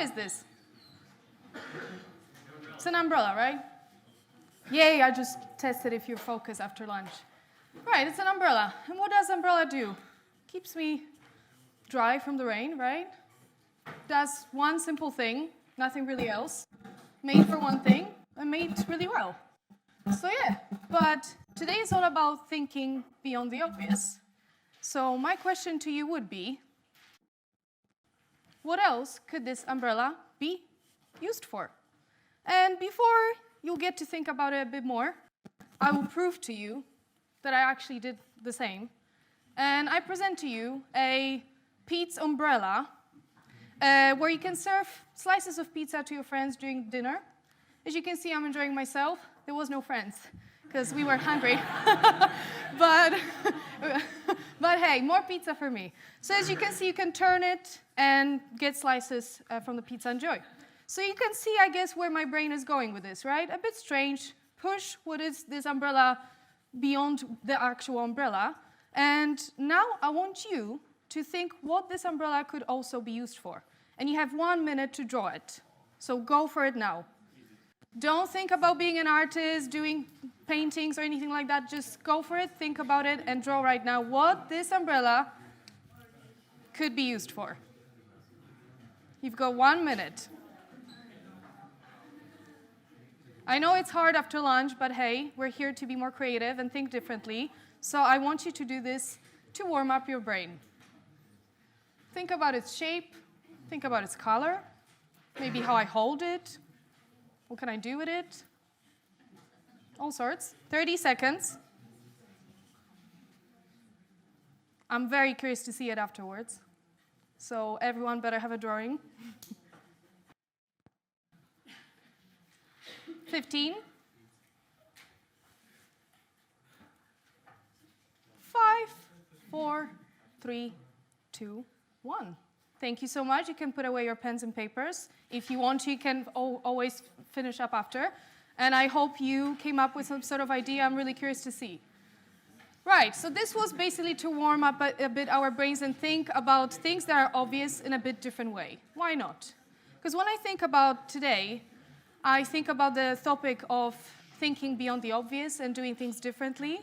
is this? It's an umbrella, right? Yay, I just tested if you're focused after lunch. Right, it's an umbrella. And what does umbrella do? Keeps me dry from the rain, right? Does one simple thing, nothing really else. Made for one thing, and made really well. So yeah, but today is all about thinking beyond the obvious. So my question to you would be, what else could this umbrella be used for? And before you get to think about it a bit more, I will prove to you that I actually did the same. And I present to you a pizza umbrella where you can serve slices of pizza to your friends during dinner. As you can see, I'm enjoying myself. There was no friends because we were hungry. But hey, more pizza for me. So as you can see, you can turn it and get slices from the pizza and enjoy. So you can see, I guess, where my brain is going with this, right? A bit strange. Push what is this umbrella beyond the actual umbrella. And now I want you to think what this umbrella could also be used for. And you have 1 minute to draw it. So go for it now. Don't think about being an artist, doing paintings or anything like that. Just go for it, think about it, and draw right now what this umbrella could be used for. You've got 1 minute. I know it's hard after lunch, but hey, we're here to be more creative and think differently. So I want you to do this to warm up your brain. Think about its shape, think about its color, maybe how I hold it, what can I do with it, all sorts. 30 seconds. I'm very curious to see it afterwards. So everyone better have a drawing. 15. 5, 4, 3, 2, 1. Thank you so much. You can put away your pens and papers. If you want to, you can always finish up after. And I hope you came up with some sort of idea. I'm really curious to see. Right, so this was basically to warm up a bit our brains and think about things that are obvious in a bit different way. Why not? Because when I think about today, I think about the topic of thinking beyond the obvious and doing things differently.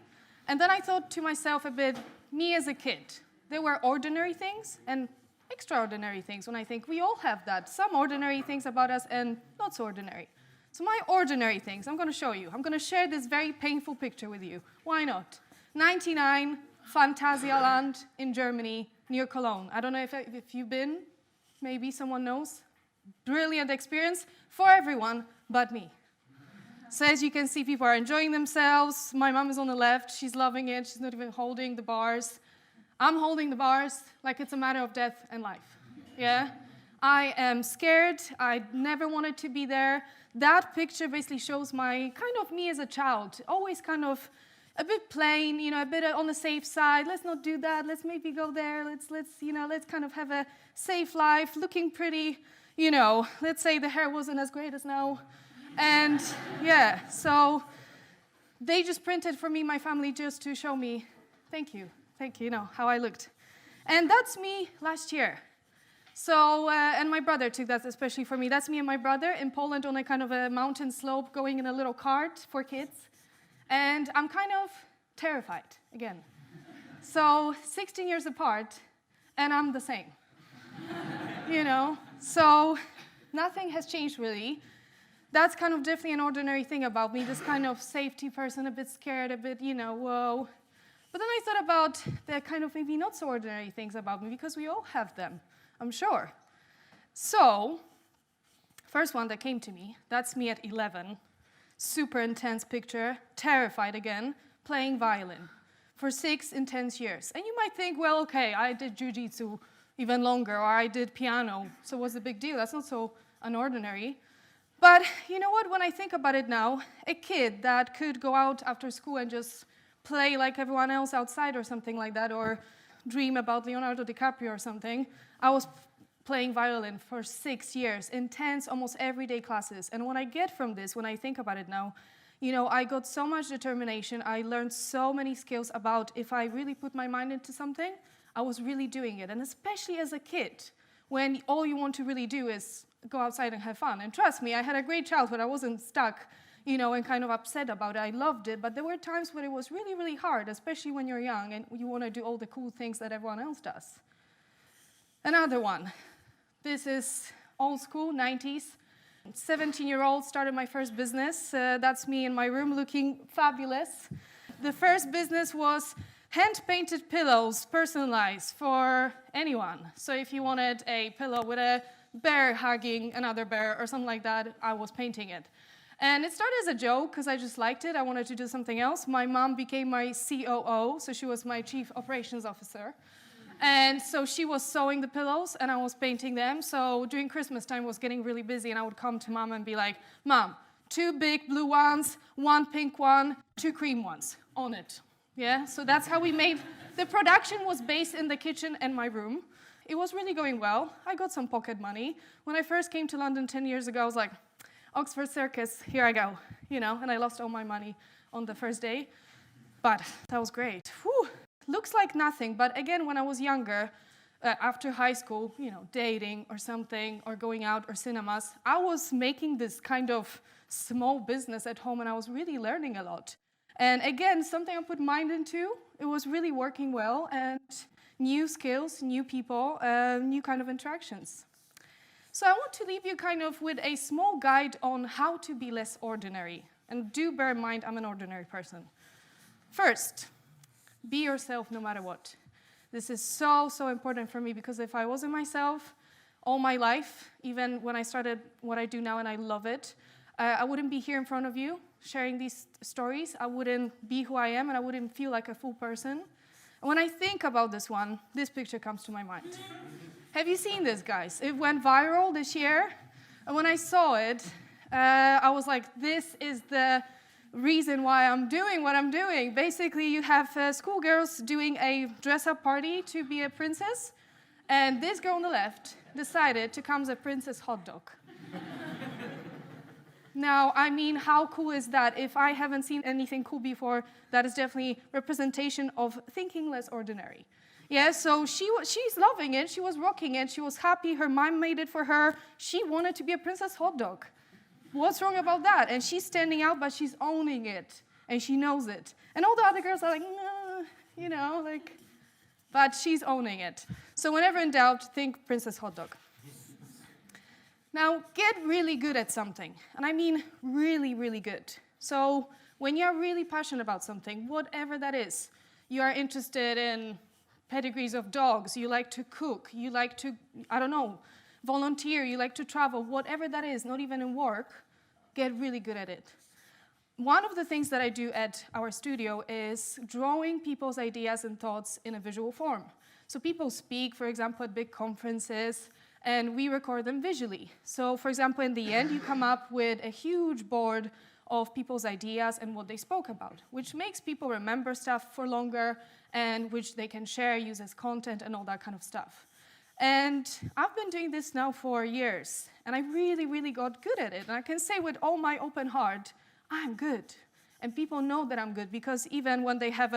And then I thought to myself a bit, me as a kid, there were ordinary things and extraordinary things when I think we all have that. Some ordinary things about us and not so ordinary. So my ordinary things, I'm going to show you. I'm going to share this very painful picture with you. Why not? 99, Phantasialand in Germany, near Cologne. I don't know if you've been. Maybe someone knows. Brilliant experience for everyone but me. So as you can see, people are enjoying themselves. My mom is on the left. She's loving it. She's not even holding the bars. I'm holding the bars like it's a matter of death and life. Yeah? I am scared. I never wanted to be there. That picture basically shows my kind of me as a child. Always kind of a bit plain, you know, a bit on the safe side. Let's not do that. Let's maybe go there. Let's kind of have a safe life, looking pretty, you know. Let's say the hair wasn't as great as now. And yeah, so they just printed for me, my family, just to show me, thank you, you know, how I looked. And that's me last year. So, and my brother took that especially for me. That's me and my brother in Poland on a kind of a mountain slope going in a little cart for kids. And I'm kind of terrified, again. So 16 years apart, and I'm the same. You know, so nothing has changed really. That's kind of definitely an ordinary thing about me, this kind of safety person, a bit scared, a bit, you know, whoa. But then I thought about the kind of maybe not so ordinary things about me, because we all have them, I'm sure. So, first one that came to me, that's me at 11. Super intense picture, terrified again, playing violin for 6 intense years. And you might think, well, okay, I did jiu-jitsu even longer, or I did piano, so what's the big deal? That's not so unordinary. But you know what, when I think about it now, a kid that could go out after school and just play like everyone else outside or something like that, or dream about Leonardo DiCaprio or something, I was playing violin for 6 years, intense, almost everyday classes. And what I get from this, when I think about it now, you know, I got so much determination, I learned so many skills about if I really put my mind into something, I was really doing it. And especially as a kid, when all you want to really do is go outside and have fun. And trust me, I had a great childhood. I wasn't stuck, and kind of upset about it. I loved it, but there were times when it was really, really hard, especially when you're young and you want to do all the cool things that everyone else does. Another one. This is old school, 90s. 17-year-old, started my first business. That's me in my room looking fabulous. The first business was hand-painted pillows, personalized for anyone. So if you wanted a pillow with a bear hugging another bear or something like that, I was painting it. And it started as a joke because I just liked it. I wanted to do something else. My mom became my COO, so she was my Chief Operations Officer. And so she was sewing the pillows and I was painting them. So during Christmas time, I was getting really busy and I would come to Mom and be like, Mom, 2 big blue ones, 1 pink one, 2 cream ones on it. Yeah, so that's how we made, the production was based in the kitchen and my room. It was really going well. I got some pocket money. When I first came to London 10 years ago, I was like, Oxford Circus, here I go, and I lost all my money on the first day. But that was great. Whew. Looks like nothing, but again, when I was younger, after high school, dating or something, or going out or cinemas, I was making this kind of small business at home and I was really learning a lot. And again, something I put mind into, it was really working well, and new skills, new people, new kind of interactions. So I want to leave you kind of with a small guide on how to be less ordinary. And do bear in mind, I'm an ordinary person. First, be yourself no matter what. This is so, so important for me because if I wasn't myself all my life, even when I started what I do now and I love it, I wouldn't be here in front of you sharing these stories. I wouldn't be who I am and I wouldn't feel like a full person. And when I think about this one, this picture comes to my mind. Have you seen this, guys? It went viral this year. And when I saw it, I was like, this is the reason why I'm doing what I'm doing. Basically, you have schoolgirls doing a dress-up party to be a princess, and this girl on the left decided to come as a princess hot dog. Now, I mean, how cool is that? If I haven't seen anything cool before, that is definitely representation of thinking less ordinary. Yeah, so she's loving it, she was rocking it, she was happy, her mom made it for her, she wanted to be a princess hot dog. What's wrong about that? And she's standing out, but she's owning it, and she knows it. And all the other girls are like, no, but she's owning it. So whenever in doubt, think princess hot dog. Now, get really good at something, and I mean really, really good. So when you're really passionate about something, whatever that is, you are interested in pedigrees of dogs, you like to cook, you like to, volunteer, you like to travel, whatever that is, not even in work, get really good at it. One of the things that I do at our studio is drawing people's ideas and thoughts in a visual form. So people speak, for example, at big conferences, and we record them visually. So, for example, in the end, you come up with a huge board of people's ideas and what they spoke about, which makes people remember stuff for longer and which they can share, use as content and all that kind of stuff. And I've been doing this now for years, and I really, really got good at it. And I can say with all my open heart, I'm good. And people know that I'm good, because even when they have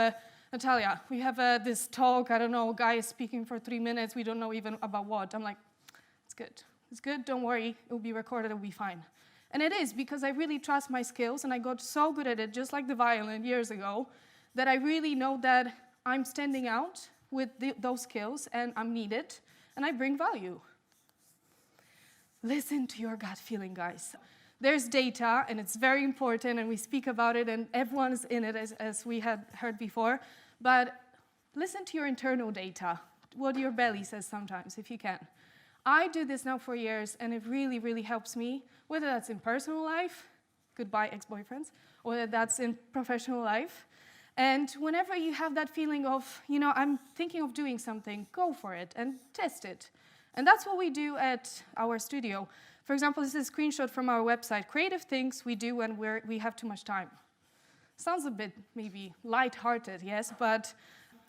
Natalia, we have this talk, guy is speaking for 3 minutes, we don't know even about what. I'm like, it's good, don't worry, it will be recorded, it will be fine. And it is, because I really trust my skills, and I got so good at it, just like the violin years ago, that I really know that I'm standing out with those skills, and I'm needed, and I bring value. Listen to your gut feeling, guys. There's data, and it's very important, and we speak about it, and everyone's in it, as we had heard before, but listen to your internal data, what your belly says sometimes, if you can. I do this now for years, and it really, really helps me, whether that's in personal life, goodbye ex-boyfriends, or whether that's in professional life. And whenever you have that feeling of, I'm thinking of doing something, go for it and test it. And that's what we do at our studio. For example, this is a screenshot from our website, creative things we do when we have too much time. Sounds a bit maybe light-hearted, yes, but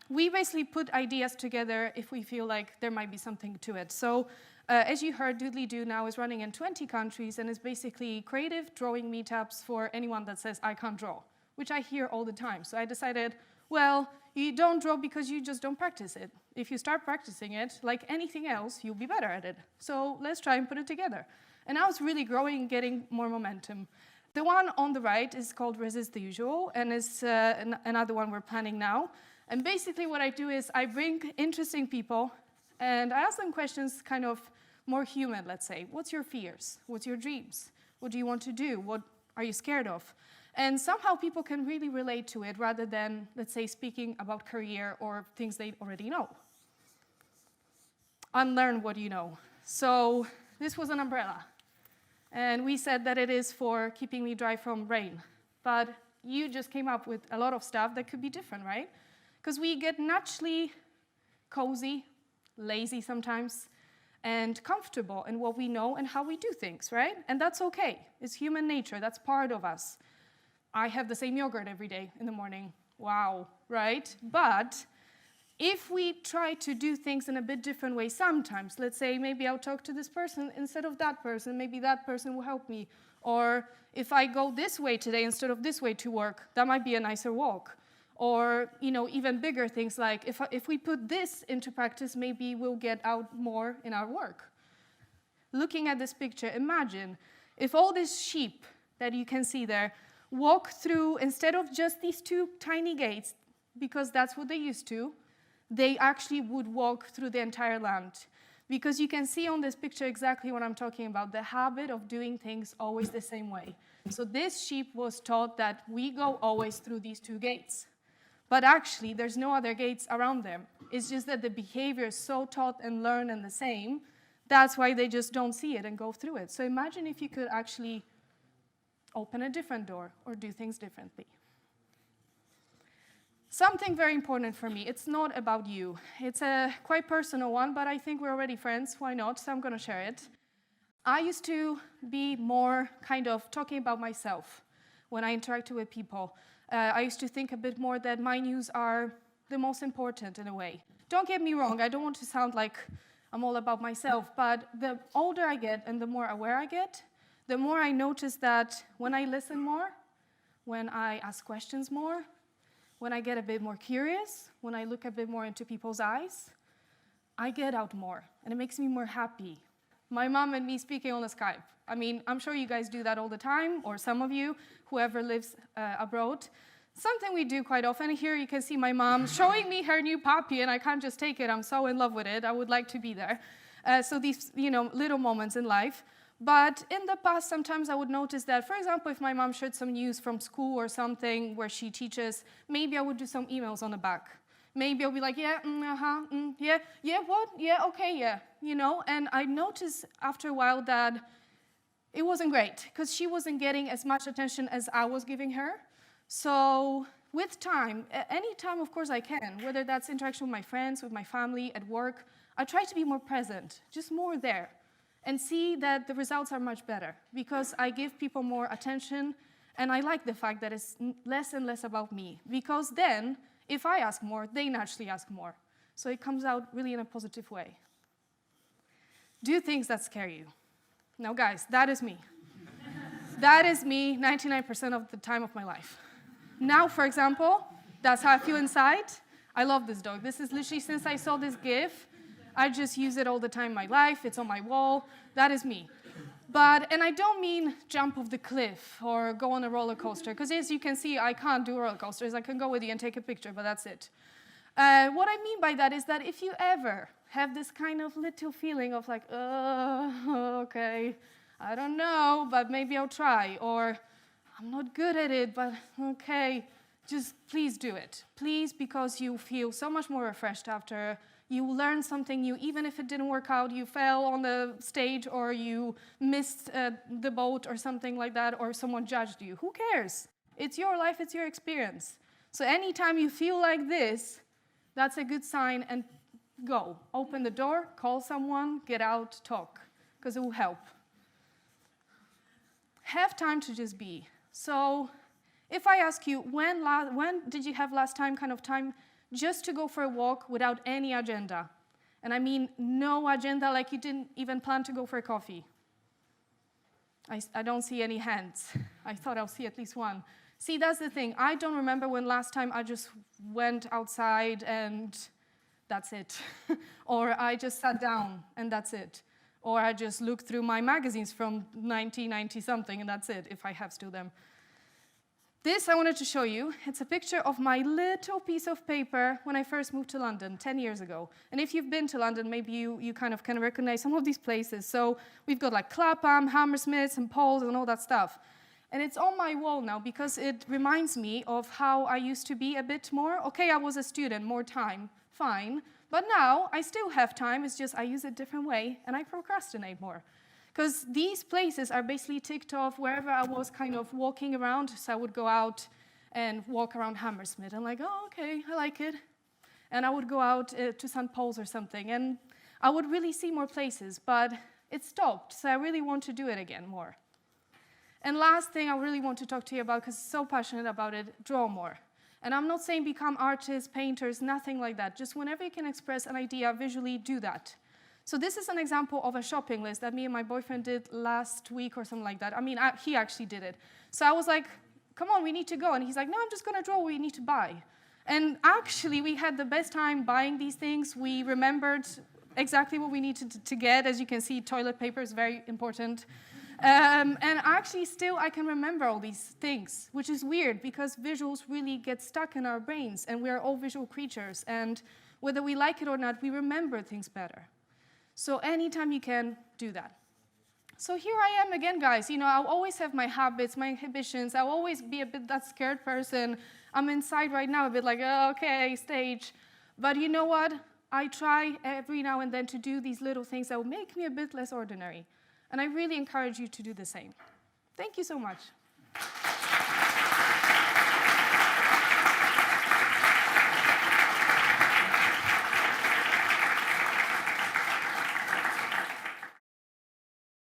we basically put ideas together if we feel like there might be something to it. So as you heard, Doodleledo now is running in 20 countries and is basically creative drawing meetups for anyone that says, I can't draw, which I hear all the time. So I decided, well, you don't draw because you just don't practice it. If you start practicing it, like anything else, you'll be better at it. So let's try and put it together. And I was really growing, getting more momentum. The one on the right is called Resist the Usual, and it's another one we're planning now. And basically what I do is I bring interesting people, and I ask them questions kind of more human, let's say. What's your fears? What's your dreams? What do you want to do? What are you scared of? And somehow people can really relate to it rather than, let's say, speaking about career or things they already know. Unlearn what you know. So this was an umbrella. And we said that it is for keeping me dry from rain. But you just came up with a lot of stuff that could be different, right? Because we get naturally cozy, lazy sometimes, and comfortable in what we know and how we do things, right? And that's okay. It's human nature. That's part of us. I have the same yogurt every day in the morning. Wow, right? But if we try to do things in a bit different way sometimes, let's say maybe I'll talk to this person instead of that person, maybe that person will help me. Or if I go this way today instead of this way to work, that might be a nicer walk. Or, even bigger things like if we put this into practice, maybe we'll get out more in our work. Looking at this picture, imagine if all these sheep that you can see there walk through, instead of just these two tiny gates, because that's what they used to, they actually would walk through the entire land. Because you can see on this picture exactly what I'm talking about, the habit of doing things always the same way. So this sheep was taught that we go always through these two gates. But actually, there's no other gates around them. It's just that the behavior is so taught and learned and the same, that's why they just don't see it and go through it. So imagine if you could actually open a different door or do things differently. Something very important for me, it's not about you. It's a quite personal one, but I think we're already friends, why not? So I'm going to share it. I used to be more kind of talking about myself when I interacted with people. I used to think a bit more that my news are the most important in a way. Don't get me wrong, I don't want to sound like I'm all about myself, but the older I get and the more aware I get, the more I notice that when I listen more, when I ask questions more, when I get a bit more curious, when I look a bit more into people's eyes, I get out more, and it makes me more happy. My mom and me speaking on a Skype. I mean, I'm sure you guys do that all the time, or some of you, whoever lives abroad. Something we do quite often. Here you can see my mom showing me her new puppy, and I can't just take it. I'm so in love with it. I would like to be there. So these, little moments in life. But in the past, sometimes I would notice that, for example, if my mom shared some news from school or something where she teaches, maybe I would do some emails on the back. Maybe I'll be like, yeah, yeah, what? Yeah, okay, yeah, And I noticed after a while that it wasn't great because she wasn't getting as much attention as I was giving her. So with time, any time, of course, I can, whether that's interaction with my friends, with my family, at work, I try to be more present, just more there. And see that the results are much better because I give people more attention, and I like the fact that it's less and less about me because then, if I ask more, they naturally ask more. So it comes out really in a positive way. Do things that scare you. Now, guys, that is me. That is me 99% of the time of my life. Now, for example, that's how I feel inside. I love this dog. This is literally since I saw this GIF, I just use it all the time in my life. It's on my wall. That is me. And I don't mean jump off the cliff or go on a roller coaster, because as you can see, I can't do roller coasters. I can go with you and take a picture, but that's it. What I mean by that is that if you ever have this kind of little feeling of like, okay, I don't know, but maybe I'll try, or I'm not good at it, but okay, just please do it. Please, because you feel so much more refreshed after. You learn something new, even if it didn't work out, you fell on the stage or you missed the boat or something like that, or someone judged you. Who cares? It's your life, it's your experience. So anytime you feel like this, that's a good sign, and go. Open the door, call someone, get out, talk, because it will help. Have time to just be. So if I ask you, when did you have last time just to go for a walk without any agenda? And I mean no agenda, like you didn't even plan to go for a coffee. I don't see any hands. I thought I'll see at least one. See, that's the thing. I don't remember when last time I just went outside and that's it. Or I just sat down and that's it. Or I just look through my magazines from 1990-something, and that's it, if I have still them. This I wanted to show you. It's a picture of my little piece of paper when I first moved to London 10 years ago. And if you've been to London, maybe you kind of can recognize some of these places. So we've got like Clapham, Hammersmith, and Paul's, and all that stuff. And it's on my wall now because it reminds me of how I used to be a bit more. Okay, I was a student, more time, fine. But now I still have time, it's just I use it a different way, and I procrastinate more. Because these places are basically ticked off wherever I was kind of walking around. So I would go out and walk around Hammersmith and like, oh, okay, I like it. And I would go out to St. Paul's or something. And I would really see more places, but it stopped. So I really want to do it again more. And last thing I really want to talk to you about, because I'm so passionate about it, draw more. And I'm not saying become artists, painters, nothing like that. Just whenever you can express an idea visually, do that. So this is an example of a shopping list that me and my boyfriend did last week or something like that. I mean, he actually did it. So I was like, come on, we need to go. And he's like, no, I'm just going to draw what we need to buy. And actually, we had the best time buying these things. We remembered exactly what we needed to get. As you can see, toilet paper is very important. And actually, still, I can remember all these things, which is weird because visuals really get stuck in our brains. And we are all visual creatures. And whether we like it or not, we remember things better. So anytime you can, do that. So here I am again, guys. You know, I'll always have my habits, my inhibitions. I'll always be a bit that scared person. I'm inside right now a bit like, oh, okay, stage. But you know what? I try every now and then to do these little things that will make me a bit less ordinary. And I really encourage you to do the same. Thank you so much.